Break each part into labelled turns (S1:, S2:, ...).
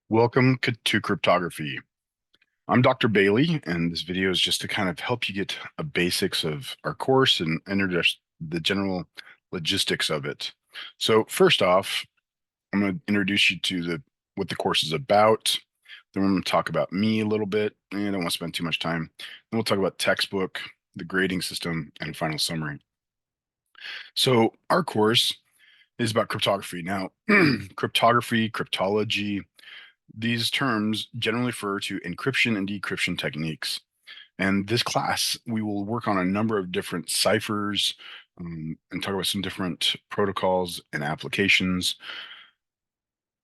S1: Welcome to Cryptography. I'm Dr. Bailey, and this video is just to kind of help you get a basics of our course and introduce the general logistics of it. So first off, I'm going to introduce you to what the course is about. Then we're going to talk about me a little bit, and I don't want to spend too much time. Then we'll talk about textbook, the grading system, and final summary. So our course is about cryptography. Now, cryptography, cryptology, these terms generally refer to encryption and decryption techniques. And this class, we will work on a number of different ciphers and talk about some different protocols and applications.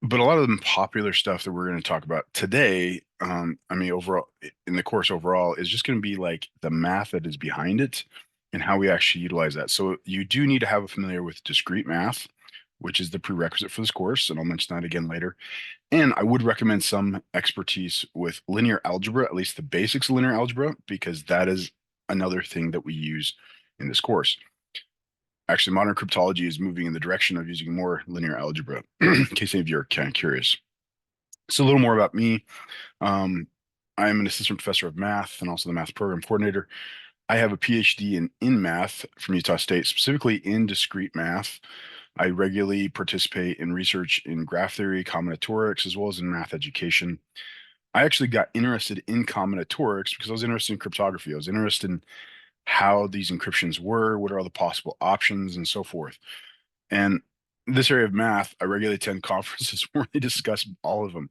S1: But a lot of the popular stuff that we're going to talk about today, overall, in the course overall, is just going to be like the math that is behind it and how we actually utilize that. So you do need to have a familiar with discrete math, which is the prerequisite for this course. And I'll mention that again later. And I would recommend some expertise with linear algebra, at least the basics of linear algebra, because that is another thing that we use in this course. Actually, modern cryptology is moving in the direction of using more linear algebra, in case any of you are kind of curious. So a little more about me. I'm an assistant professor of math and also the math program coordinator. I have a PhD in math from Utah State, specifically in discrete math. I regularly participate in research in graph theory, combinatorics, as well as in math education. I actually got interested in combinatorics because I was interested in cryptography. I was interested in how these encryptions were, what are all the possible options, and so forth. And this area of math, I regularly attend conferences where they discuss all of them.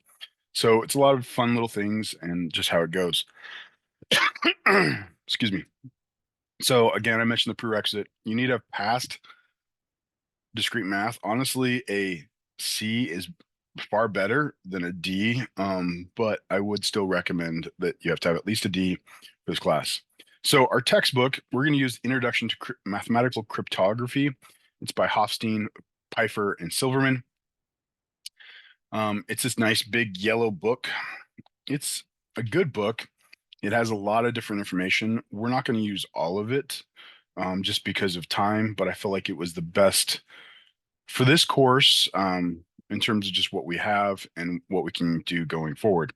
S1: So it's a lot of fun little things and just how it goes. Excuse me. So again, I mentioned the prerequisite. You need to have passed discrete math. Honestly, a C is far better than a D, but I would still recommend that you have to have at least a D for this class. So our textbook, we're going to use Introduction to Mathematical Cryptography. It's by Hofstein, Pfeiffer, and Silverman. It's this nice big yellow book. It's a good book. It has a lot of different information. We're not going to use all of it just because of time, but I feel like it was the best for this course in terms of just what we have and what we can do going forward.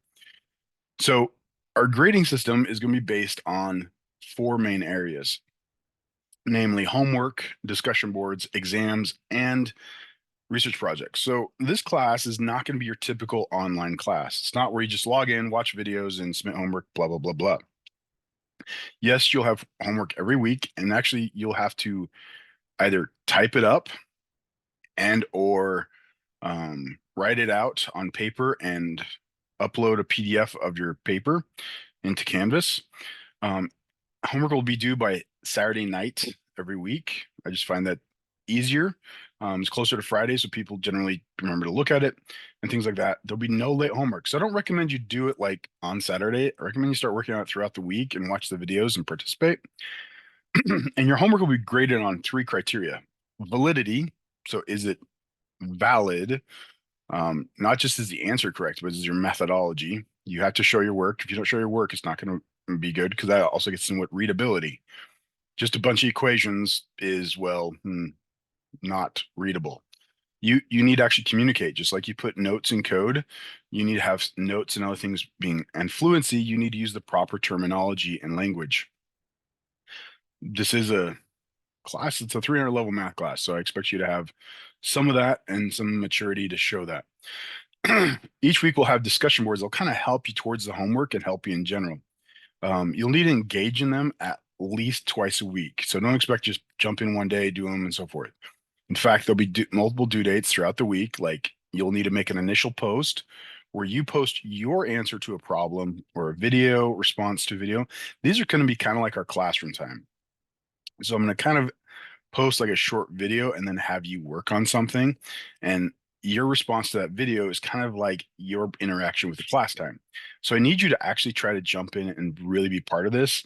S1: So our grading system is going to be based on four main areas, namely homework, discussion boards, exams, and research projects. So this class is not going to be your typical online class. It's not where you just log in, watch videos, and submit homework, blah, blah, blah, blah. Yes, you'll have homework every week, and actually you'll have to either type it up and or write it out on paper and upload a PDF of your paper into Canvas. Um, Homework will be due by Saturday night every week. I just find that easier. It's closer to Friday, so people generally remember to look at it and things like that. There'll be no late homework. So I don't recommend you do it like on Saturday. I recommend you start working on it throughout the week and watch the videos and participate. And your homework will be graded on three criteria. Validity. So is it valid? Not just is the answer correct, but is your methodology. You have to show your work. If you don't show your work, it's not going to be good because that also gets in with readability. Just a bunch of equations is, well, not readable. You need to actually communicate, just like you put notes in code. You need to have notes and other things being, and fluency, you need to use the proper terminology and language. This is a class, it's a 300 level math class, so I expect you to have some of that and some maturity to show that. Each week we'll have discussion boards. They'll kind of help you towards the homework and help you in general. You'll need to engage in them at least twice a week. So don't expect just jump in one day, do them, and so forth. In fact, there'll be multiple due dates throughout the week. Like you'll need to make an initial post where you post your answer to a problem or a video response to video. These are going to be kind of like our classroom time. So I'm going to kind of post like a short video and then have you work on something. And your response to that video is kind of like your interaction with the class time. So I need you to actually try to jump in and really be part of this.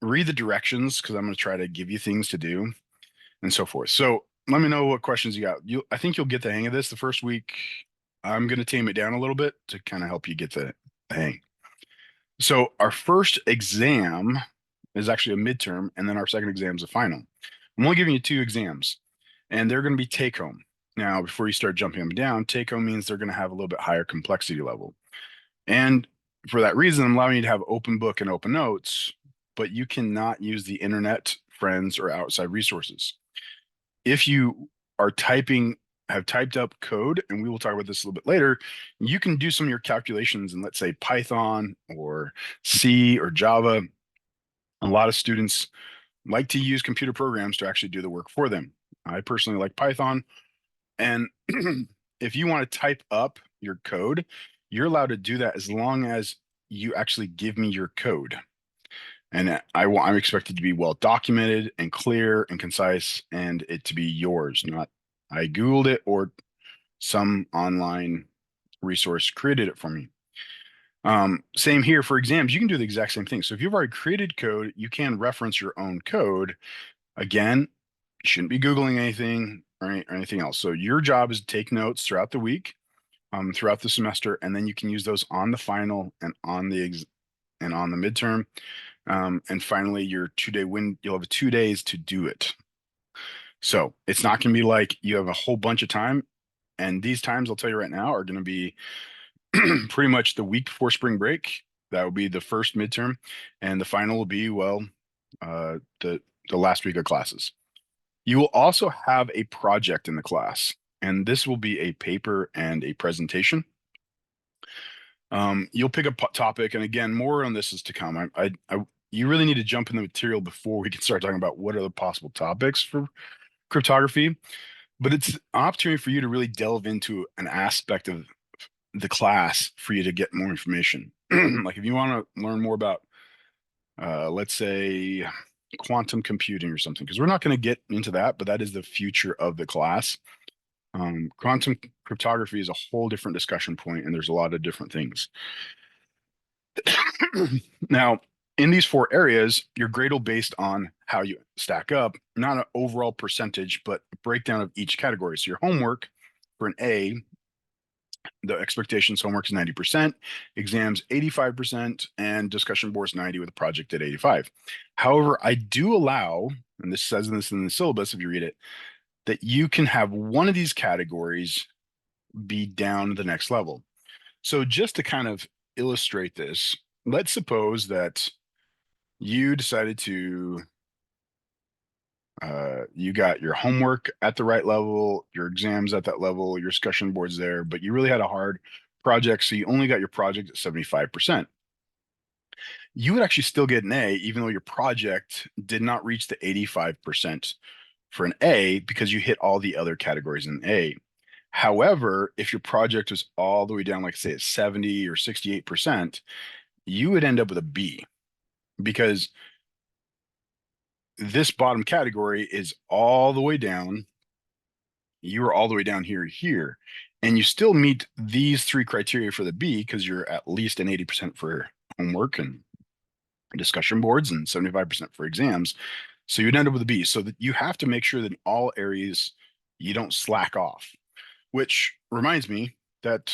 S1: Read the directions because I'm going to try to give you things to do and so forth. So let me know what questions you got. I think you'll get the hang of this the first week. I'm going to tame it down a little bit to kind of help you get the hang. So our first exam is actually a midterm, and then our second exam is a final. I'm only giving you two exams, and they're going to be take home. Now, before you start jumping them down, take home means they're going to have a little bit higher complexity level. And for that reason, I'm allowing you to have open book and open notes, but you cannot use the internet, friends, or outside resources. If you are have typed up code, and we will talk about this a little bit later, you can do some of your calculations in, let's say, Python or C or Java. A lot of students like to use computer programs to actually do the work for them. I personally like Python. And if you want to type up your code, you're allowed to do that as long as you actually give me your code. And I'm expected to be well documented and clear and concise, and it to be yours, not I Googled it or some online resource created it for me. Same here for exams. You can do the exact same thing. So if you've already created code, you can reference your own code. Again, you shouldn't be Googling anything or anything else. So your job is to take notes throughout the week, throughout the semester, and then you can use those on the final and on the midterm. And finally, your 2-day you'll have 2 days to do it. So it's not going to be like you have a whole bunch of time. And these times, I'll tell you right now, are going to be pretty much the week before spring break. That will be the first midterm, and the final will be, well, the last week of classes. You will also have a project in the class, and this will be a paper and a presentation. You'll pick a topic, and again, more on this is to come. You really need to jump in the material before we can start talking about what are the possible topics for cryptography. But it's an opportunity for you to really delve into an aspect of the class for you to get more information. Like if you want to learn more about, let's say, quantum computing or something, because we're not going to get into that, but that is the future of the class. Quantum cryptography is a whole different discussion point, and there's a lot of different things. Now, in these 4 areas, your grade will based on how you stack up, not an overall percentage, but a breakdown of each category. So your homework for an A, the expectations homework is 90%, exams 85%, and discussion boards 90 with a project at 85. However, I do allow, and this says this in the syllabus if you read it, that you can have one of these categories be down to the next level. So just to kind of illustrate this, let's suppose that you decided to you got your homework at the right level, your exams at that level, your discussion boards there, but you really had a hard project, so you only got your project at 75%. You would actually still get an A, even though your project did not reach the 85% for an A because you hit all the other categories in A. However, if your project was all the way down, like say at 70 or 68%, you would end up with a B because this bottom category is all the way down. You are all the way down here, and you still meet these 3 criteria for the B because you're at least an 80% for homework and discussion boards and 75% for exams. So you'd end up with a B. So that you have to make sure that in all areas you don't slack off, which reminds me that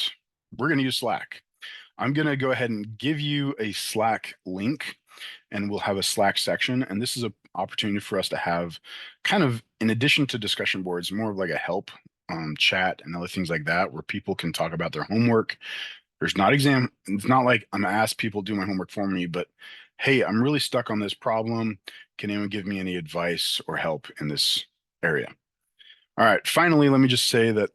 S1: we're going to use Slack. I'm going to go ahead and give you a Slack link, and we'll have a Slack section. And this is an opportunity for us to have kind of, in addition to discussion boards, more of like a help chat and other things like that, where people can talk about their homework. It's not like I'm gonna ask people to do my homework for me, but hey, I'm really stuck on this problem. Can anyone give me any advice or help in this area? All right, finally, let me just say that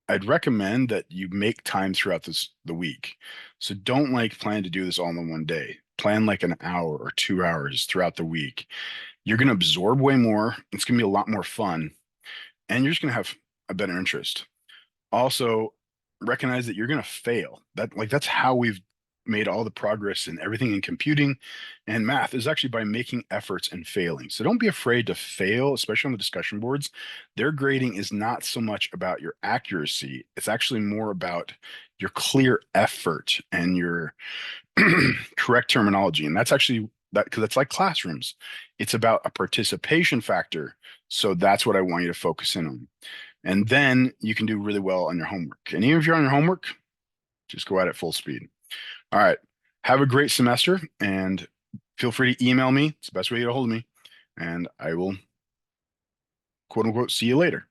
S1: I'd recommend that you make time throughout the week. So don't like plan to do this all in one day. Plan like an hour or 2 hours throughout the week. You're going to absorb way more. It's going to be a lot more fun, and you're just going to have a better interest. Also, recognize that you're going to fail. That's how we've made all the progress in everything in computing and math is actually by making efforts and failing. So don't be afraid to fail, especially on the discussion boards. Their grading is not so much about your accuracy. It's actually more about your clear effort and your correct terminology. And that's actually that because it's like classrooms. It's about a participation factor. So that's what I want you to focus in on. And then you can do really well on your homework. And even if you're on your homework, just go at it full speed. All right. Have a great semester and feel free to email me. It's the best way to get a hold of me. And I will, quote unquote, see you later.